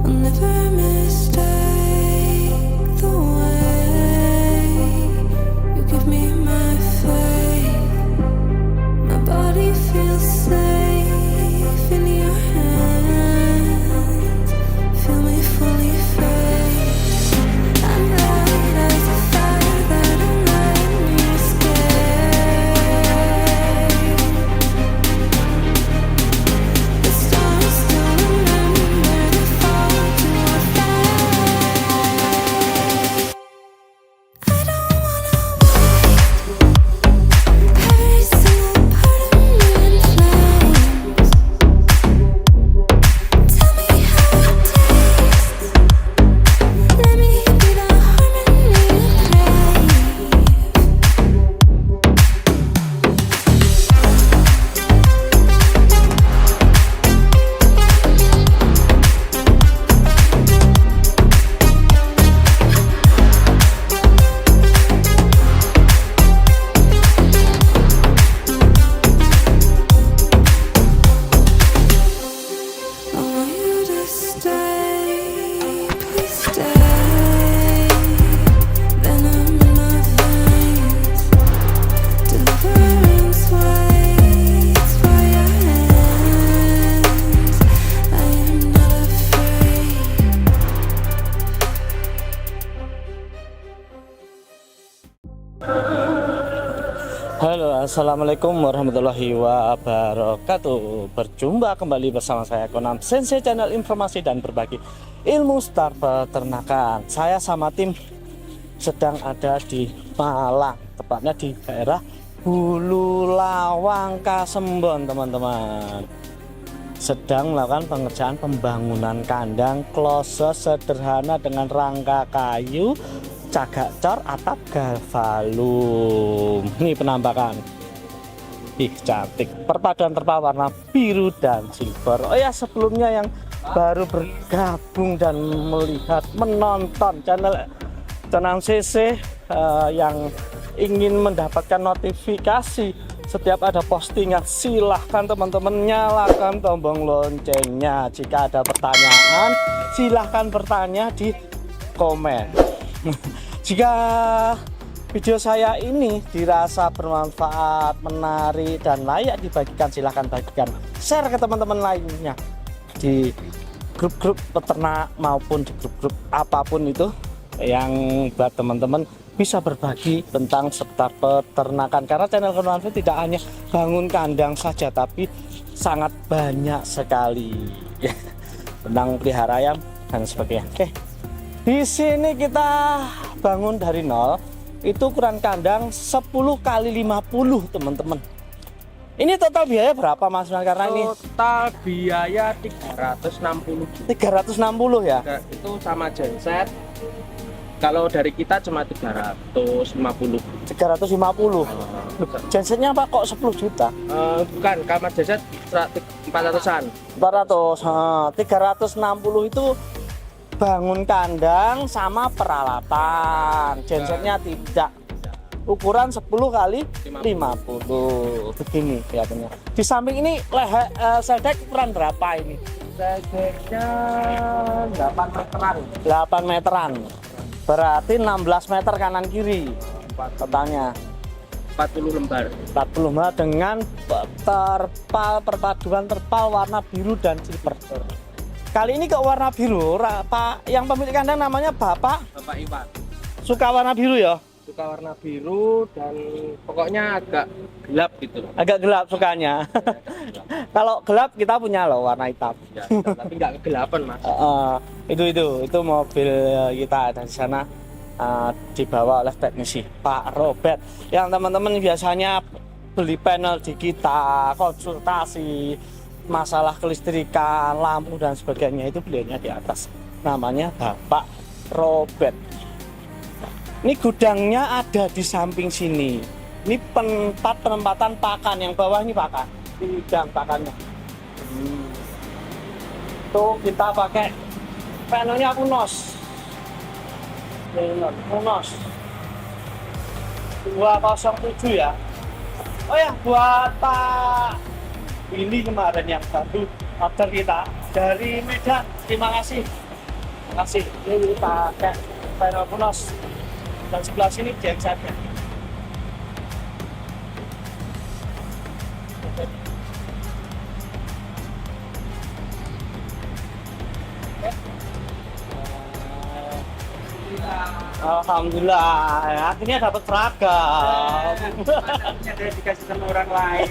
never mistake the way you give me my faith. My body feels safe in your hands. Feel me fully fade. I'm light as a fire that I'm letting you escape. The stars still remember the fall to our fate. I don't wanna wait. Every single part of me in flames. Tell me how it tastes. Let me be the harmony you crave. I want you to stay, please stay. Venom in my veins, deliverance waits for your hands. I am not afraid. Halo, assalamualaikum warahmatullahi wabarakatuh. Berjumpa kembali bersama saya Konam Sensei, channel informasi dan berbagi ilmu seputar peternakan. Saya sama tim sedang ada di Malang, tepatnya di daerah Hulu Lawang Kasembon, teman-teman. Sedang melakukan pengerjaan pembangunan kandang klose sederhana dengan rangka kayu, cagak cor, atap galvalum. Ini penampakan. Ih, cantik. Perpaduan terpal warna biru dan silver. Oh ya, sebelumnya yang baru bergabung dan melihat menonton channel CC yang ingin mendapatkan notifikasi setiap ada postingan, silahkan teman-teman nyalakan tombol loncengnya. Jika ada pertanyaan, silahkan bertanya di komen. Jika video saya ini dirasa bermanfaat, menarik, dan layak dibagikan, silahkan bagikan, share ke teman-teman lainnya di grup-grup peternak maupun di grup-grup apapun itu yang buat teman-teman bisa berbagi tentang seputar peternakan. Karena channel Konam tidak hanya bangun kandang saja, tapi sangat banyak sekali tentang pelihara ayam dan sebagainya. Oke. Di sini kita bangun dari nol, itu ukuran kandang 10 kali 50, teman-teman. Ini total biaya berapa, Mas? Karena ini Total biaya 360 360 ya. itu sama genset. Kalau dari kita cuma 350. 350. Gensetnya apa kok 10 juta? Bukan, kamar genset 400-an. 400. 360 itu bangun kandang sama peralatan. Gensetnya tidak. Ukuran 10 kali 50. Begini kelihatannya. Di samping ini leher sedek ukuran berapa ini? Sedeknya 8 meteran. 8 meteran. Berarti 16 meter kanan kiri totalnya. 40 lembar. 40 lembar dengan terpal, perpaduan terpal warna biru dan silver. Kali ini ke warna biru, Pak, yang pemilik kandang namanya Bapak Iwan. suka warna biru ya? Suka warna biru dan pokoknya agak gelap gitu. Agak gelap sukanya. Kalau gelap kita punya loh warna hitam. Ya, tapi nggak kegelapan, Mas. Itu mobil kita ada di sana, dibawa oleh teknisi Pak Robert. Yang teman-teman biasanya beli panel di kita, konsultasi masalah kelistrikan, lampu dan sebagainya, itu belinya di atas. Namanya Bapak Robert. Ini gudangnya ada di samping sini. Ini tempat penempatan pakan, yang bawah ini pakan, di gudang pakannya. Tuh kita pakai panelnya Unos. Unos 207 ya. Oh ya, buat Pak Willy kemarin yang baru order kita dari Medan, terima kasih Kasih ini pakai Veroponos dan sebelah sini gensetnya. Alhamdulillah, akhirnya dapat seragam. Ada dikasih sama orang lain.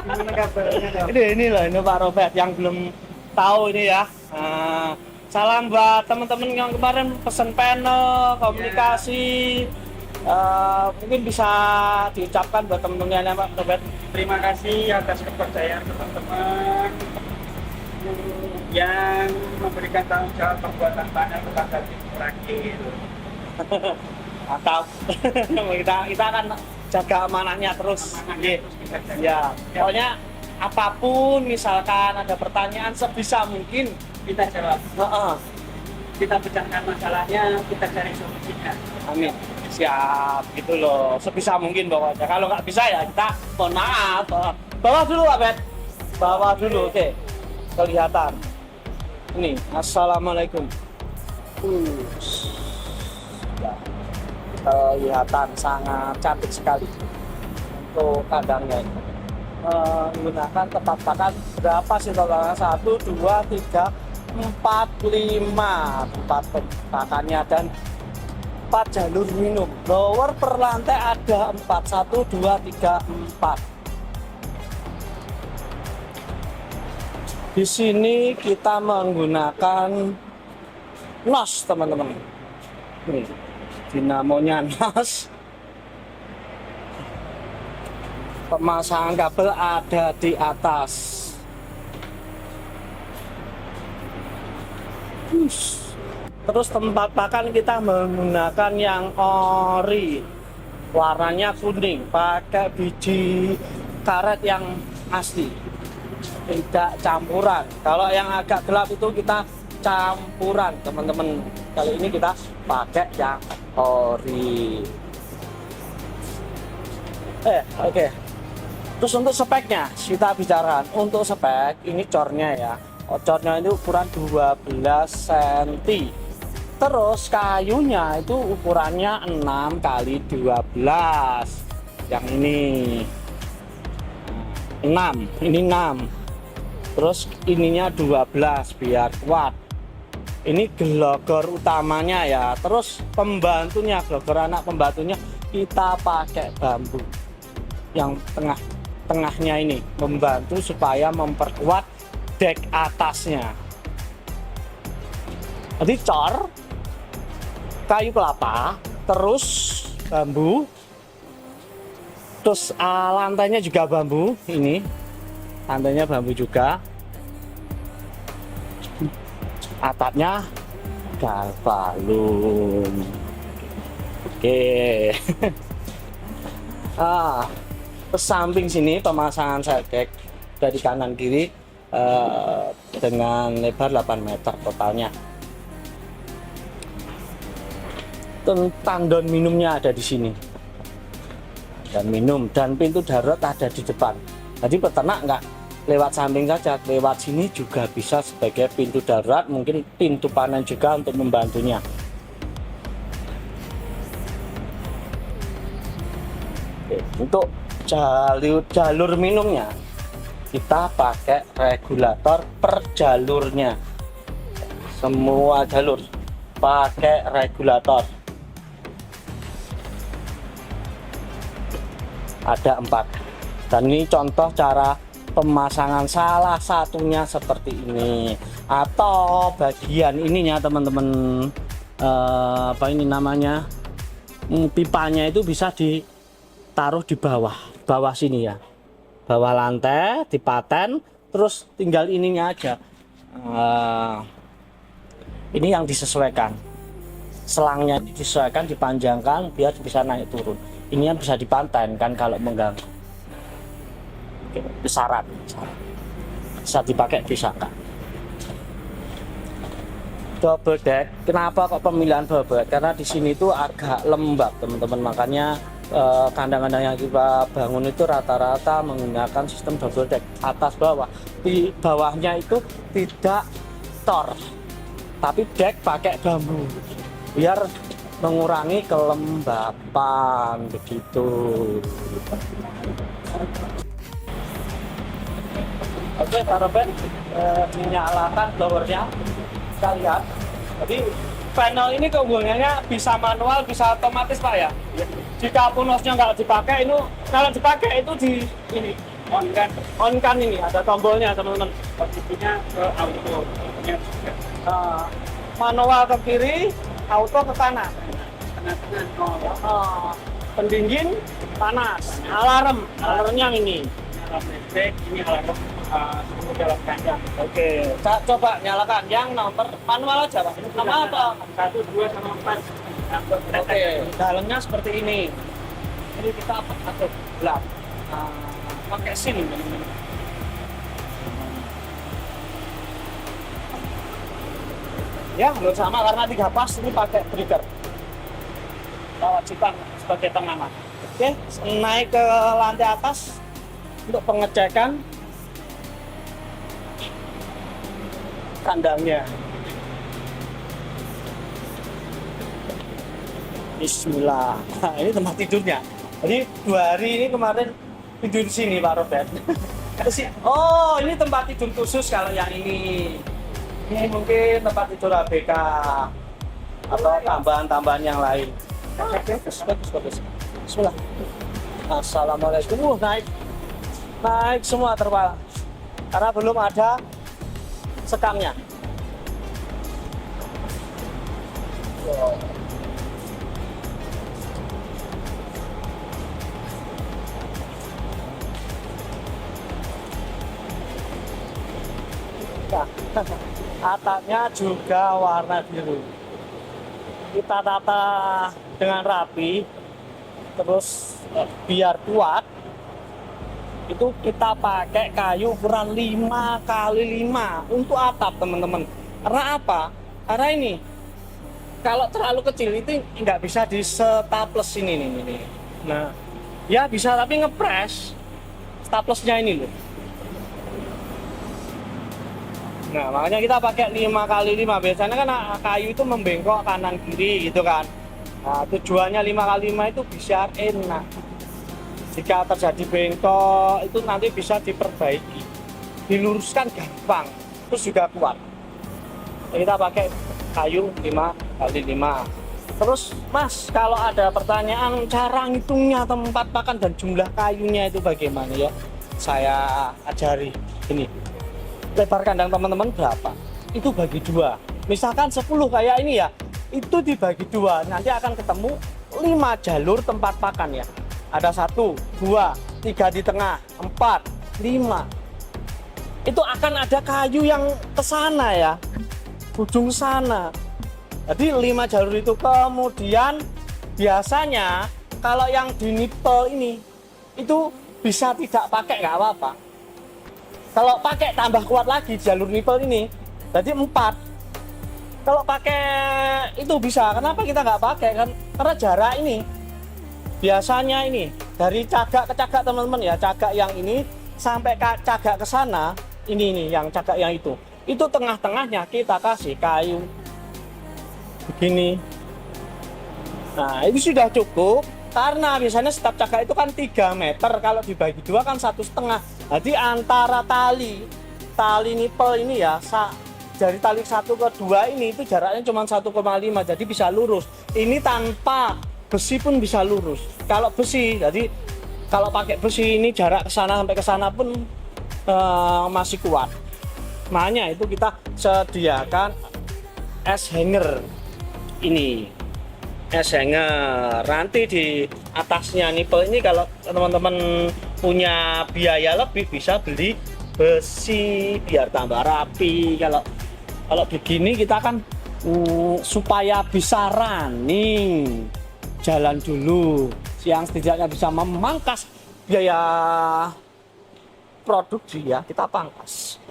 Gimana kabarnya dong? Ini loh, ini Pak Robert yang belum tahu ini ya. Nah, salam buat teman-teman yang kemarin pesen panel, komunikasi. Mungkin bisa diucapkan buat teman-teman ya Pak Robert. Terima kasih atas kepercayaan teman-teman yang memberikan tanggung jawab pembuatan panel kepada tim Rakil. Mantap. kita akan jaga amanahnya terus. Ya, pokoknya apapun misalkan ada pertanyaan sebisa mungkin Kita jawab, heeh. kita pecahkan masalahnya, kita cari solusinya. Amin. Siap, gitu loh. Sebisa mungkin pokoknya. Kalau nggak bisa ya kita mohon maaf. Bawa dulu Pak Bet. Bawa dulu, oke. Kelihatan. Ini, assalamualaikum. Ya. Kelihatan sangat cantik sekali untuk kandangnya ini. Menggunakan tempat pakan berapa sih totalnya? 1, 2, 3, 4, 5 tempat pakannya dan 4 jalur minum. Blower per lantai ada 4, 1, 2, 3, 4. Di sini kita menggunakan NOS teman-teman. Nih, dinamonya NOS. Pemasangan kabel ada di atas. Terus tempat pakan kita menggunakan yang ori, warnanya kuning, pakai biji karet yang asli, tidak campuran. Kalau yang agak gelap itu kita campuran teman-teman. Kali ini kita pakai yang ori. Oke. Terus untuk speknya kita bicara. Untuk spek ini cornya ya. Cornya itu ukuran 12 cm. Terus kayunya itu ukurannya 6 kali 12. Yang ini 6, ini 6. Terus ininya 12 biar kuat. Ini gelogor utamanya ya. Terus pembantunya, gelogor anak pembantunya kita pakai bambu. Yang tengahnya ini membantu supaya memperkuat dek atasnya. Jadi cor, kayu kelapa, terus bambu, terus lantainya juga bambu. Ini lantainya bambu juga, atapnya galvalum. Oke. Ke samping sini pemasangan sedek dari kanan kiri dengan lebar 8 meter totalnya. Tandon minumnya ada di sini, dan minum, dan pintu darurat ada di depan. Jadi peternak nggak lewat samping saja, lewat sini juga bisa sebagai pintu darurat, mungkin pintu panen juga untuk membantunya. Oke, untuk jalur minumnya kita pakai regulator per jalurnya. Semua jalur pakai regulator. Ada 4. Dan ini contoh cara pemasangan salah satunya seperti ini. Atau bagian ininya teman-teman, apa ini namanya, pipanya itu bisa ditaruh di bawah sini ya, bawah lantai dipaten, terus tinggal ininya aja. Ini yang disesuaikan, selangnya disesuaikan, dipanjangkan biar bisa naik turun. Ini yang bisa dipaten kan kalau mengganggu. Oke, besaran bisa dipakai, bisa kan. Double deck, kenapa kok pemilihan double deck? Karena di sini tuh agak lembab teman-teman, makanya kandang-kandang yang kita bangun itu rata-rata menggunakan sistem double deck, atas bawah. Di bawahnya itu tidak tor, tapi deck pakai bambu biar mengurangi kelembapan begitu. Oke, Pak Robert, dinyalakan blowernya. Kita lihat. Jadi panel ini keunggulannya bisa manual, bisa otomatis, Pak ya. Jika punosnya nggak dipakai, itu kalau dipakai itu di ini on kan ini ada tombolnya teman-teman. Posisinya ke auto. Manual ke kiri, auto ke kanan. Tengah-tengah Pendingin panas, alarmnya ini. ini alarm sepuluh jalan panjang. Oke, coba nyalakan yang nomor manual aja, Pak. Nama apa? 1, 2, sama 4. Oke, dalamnya seperti ini. Ini kita atur gelap. Pakai SIM. Ya, hampir sama karena 3 pas ini pakai breaker. Kewajiban sebagai pengaman. Oke, naik ke lantai atas untuk pengecekan kandangnya. Bismillah. Nah, ini tempat tidurnya. Jadi 2 hari ini kemarin tidur di sini, Pak Robert. Oh, ini tempat tidur khusus kalau yang ini. Ini mungkin tempat tidur ABK atau tambahan-tambahan yang lain. Bagus. Bismillah. Assalamualaikum. Naik semua terpal. Karena belum ada sekamnya. Wow. Nah, atapnya juga warna biru. Kita tata dengan rapi, terus biar kuat. Itu kita pakai kayu ukuran 5x5 untuk atap, teman-teman. Karena apa? Karena ini kalau terlalu kecil itu nggak bisa di staples ini nih. Nah, ya bisa tapi ngepres staplesnya ini loh. Nah, makanya kita pakai 5x5. Biasanya kan kayu itu membengkok kanan kiri gitu kan. Nah, tujuannya 5x5 itu biar enak. Jika terjadi bengkok itu nanti bisa diperbaiki, diluruskan gampang, terus juga kuat. Kita pakai kayu 5x5. Terus Mas, kalau ada pertanyaan cara ngitungnya tempat pakan dan jumlah kayunya itu bagaimana ya? Saya ajari ini. Lebar kandang teman-teman berapa? Itu bagi 2. Misalkan 10 kayak ini ya, itu dibagi 2. Nanti akan ketemu 5 jalur tempat pakan ya. Ada 1, 2, 3 di tengah, 4, 5. Itu akan ada kayu yang ke sana ya, ujung sana. Jadi 5 jalur itu. Kemudian biasanya kalau yang di nipel ini itu bisa tidak pakai, nggak apa-apa. Kalau pakai tambah kuat lagi jalur nipel ini, jadi 4. Kalau pakai itu bisa. Kenapa kita nggak pakai kan? Karena jarak ini biasanya ini dari cagak ke cagak teman-teman ya, cagak yang ini sampai ke cagak ke sana, ini yang cagak yang itu tengah-tengahnya kita kasih kayu begini. Nah, itu sudah cukup karena biasanya setiap cagak itu kan 3 meter, kalau dibagi 2 kan 1,5. Jadi antara tali nipel ini ya, dari tali 1 ke 2 ini itu jaraknya cuma 1,5, jadi bisa lurus. Ini tanpa besi pun bisa lurus. Kalau besi, jadi kalau pakai besi ini jarak ke sana sampai ke sana pun masih kuat. Makanya itu kita sediakan es hanger ini. Es hanger. Nanti di atasnya nipel ini kalau teman-teman punya biaya lebih bisa beli besi biar tambah rapi. Kalau begini kita kan supaya bisa running, jalan dulu, yang setidaknya bisa memangkas biaya produksi ya, kita pangkas.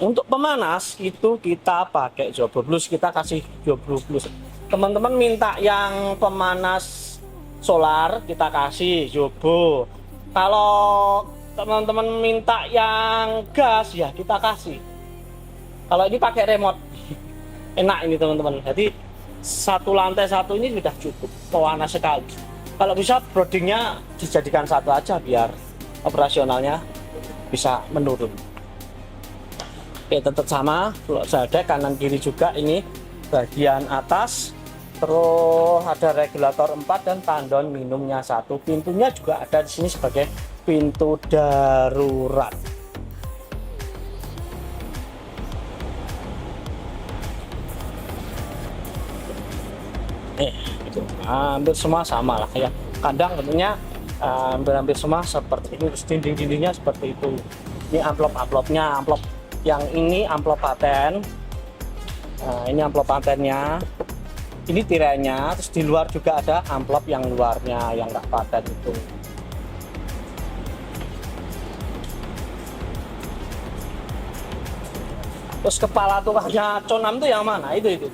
Untuk pemanas itu kita pakai Jobber Plus, kita kasih Jobber Plus. Teman-teman minta yang pemanas solar, kita kasih Jobo. Kalau teman-teman minta yang gas ya kita kasih. Kalau ini pakai remote, enak ini teman-teman. Jadi satu lantai satu ini sudah cukup, pewarna sekali. Kalau bisa boardingnya dijadikan satu aja biar operasionalnya bisa menurun. Oke, tetap sama, kalau ada kanan kiri juga ini bagian atas. Terus ada regulator 4 dan tandon minumnya 1. Pintunya juga ada di sini sebagai pintu darurat. Itu hampir semua sama lah ya. Kandang tentunya hampir semua seperti itu. Dinding-dindingnya seperti itu. Ini amplop-amplopnya, amplop yang ini amplop paten. Nah, ini amplop patennya. Ini tirainya, terus di luar juga ada amplop yang luarnya yang nggak paten itu. Terus kepala tukangnya Conam itu yang mana? Itu.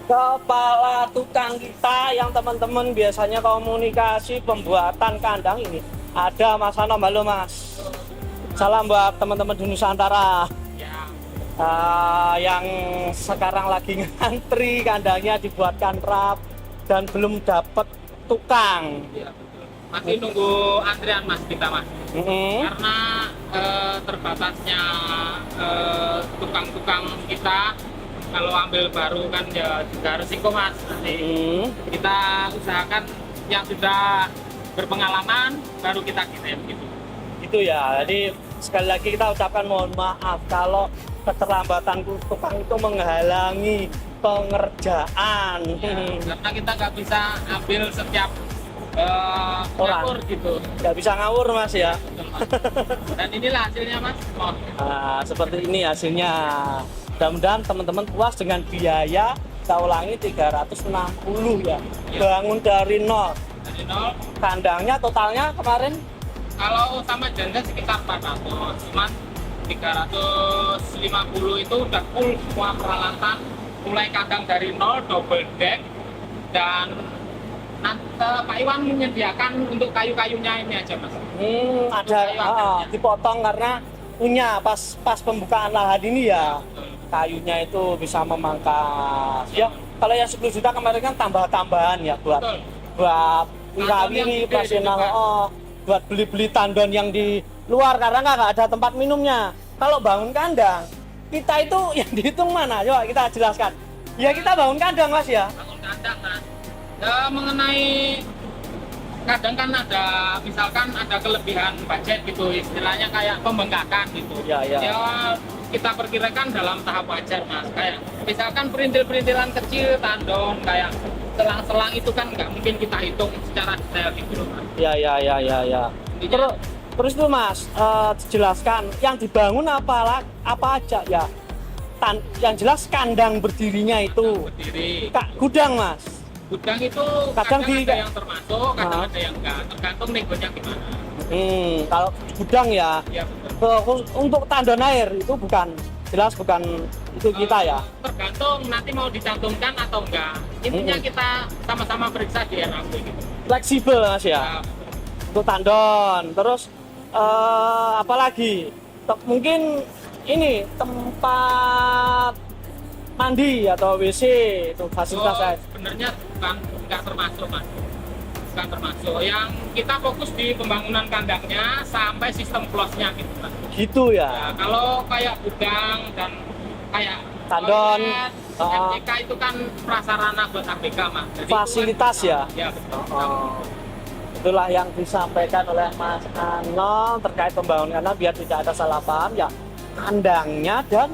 Kepala tukang kita yang teman-teman biasanya komunikasi pembuatan kandang ini. Ada Mas Anom, halo Mas. Salam buat teman-teman di Nusantara. Yang sekarang lagi ngantri kandangnya dibuatkan rap dan belum dapat tukang. Ya, masih nunggu antrian Mas kita Mas. Karena terbatasnya tukang-tukang kita, kalau ambil baru kan ya juga resiko Mas. Nanti kita usahakan yang sudah berpengalaman baru kita kirim gitu. Itu ya. Jadi sekali lagi kita ucapkan mohon maaf kalau keterlambatan tukang itu menghalangi pengerjaan. Karena kita nggak bisa ambil setiap orang ngawur gitu. Nggak bisa ngawur Mas ya. Dan inilah hasilnya Mas. Nah, seperti ini hasilnya. Mudah-mudahan teman-teman puas dengan biaya, kita ulangi 360 ya. Bangun dari nol. Dari nol. Kandangnya totalnya kemarin Kalau sama janda sekitar 400, cuman 350 itu udah full semua peralatan, mulai kandang dari nol, double deck, dan nanti Pak Iwan menyediakan untuk kayu-kayunya ini aja Mas. Ada dipotong karena punya pas pembukaan lahan ini ya. Kayunya itu bisa memangkas. Ya, kalau yang 10 juta kemarin kan tambah-tambahan ya buat wirawiri, operasional. Buat beli-beli tandon yang di luar karena nggak ada tempat minumnya. Kalau bangun kandang, kita itu yang dihitung mana? Coba kita jelaskan. Ya kita bangun kandang Mas ya. Bangun kandang Mas. Ya, mengenai kadang kan ada, misalkan ada kelebihan budget gitu, istilahnya kayak pembengkakan gitu. Ya. Ya kita perkirakan dalam tahap wajar Mas. Kayak misalkan perintil-perintilan kecil tandon kayak selang-selang itu kan nggak mungkin kita hitung secara detail gitu loh Mas. Ya. Terus itu Mas, jelaskan yang dibangun apa aja ya. Yang jelas kandang berdirinya itu. Berdiri. Gudang Mas. Gudang itu kadang ada yang termasuk, kadang ada yang enggak, tergantung negonya gimana. Kalau gudang ya. Iya betul. Untuk tandon air itu bukan itu kita ya. Tergantung nanti mau dicantumkan atau enggak. Intinya kita sama-sama periksa di RAP gitu. Fleksibel Mas ya. Untuk tandon. Terus apalagi mungkin ini tempat mandi atau WC itu fasilitas sebenarnya nggak termasuk Mas. Bukan termasuk. Yang kita fokus di pembangunan kandangnya sampai sistem close-nya gitu Mas. Gitu ya. Ya, kalau kayak gudang dan kayak tandon, MCK itu kan prasarana buat ABK Mas. Jadi fasilitas itu ya. Ya betul. Itulah yang disampaikan oleh Mas Anom terkait pembangunan kandang biar tidak ada salah paham ya. Kandangnya dan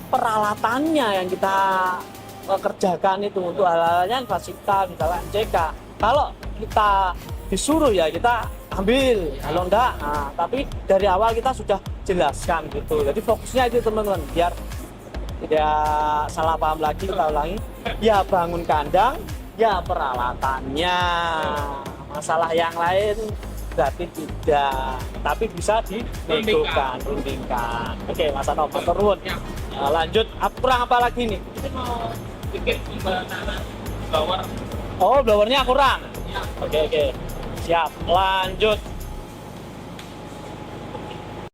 peralatannya yang kita kerjakan itu untuk hal-halnya fasilitas misalnya MCK. Kalau kita disuruh ya kita ambil, kalau enggak, tapi dari awal kita sudah jelaskan gitu. Jadi fokusnya itu teman-teman biar tidak salah paham lagi. Kita ulangi, ya bangun kandang, ya peralatannya. Masalah yang lain berarti tidak, tapi bisa dinegokan, rundingkan. Oke, Mas Anom, turun. Ya. Lanjut, kurang apa lagi nih? Ini mau bikin pembatasan blower. Oh, blowernya kurang. Ya. Oke. Siap, lanjut.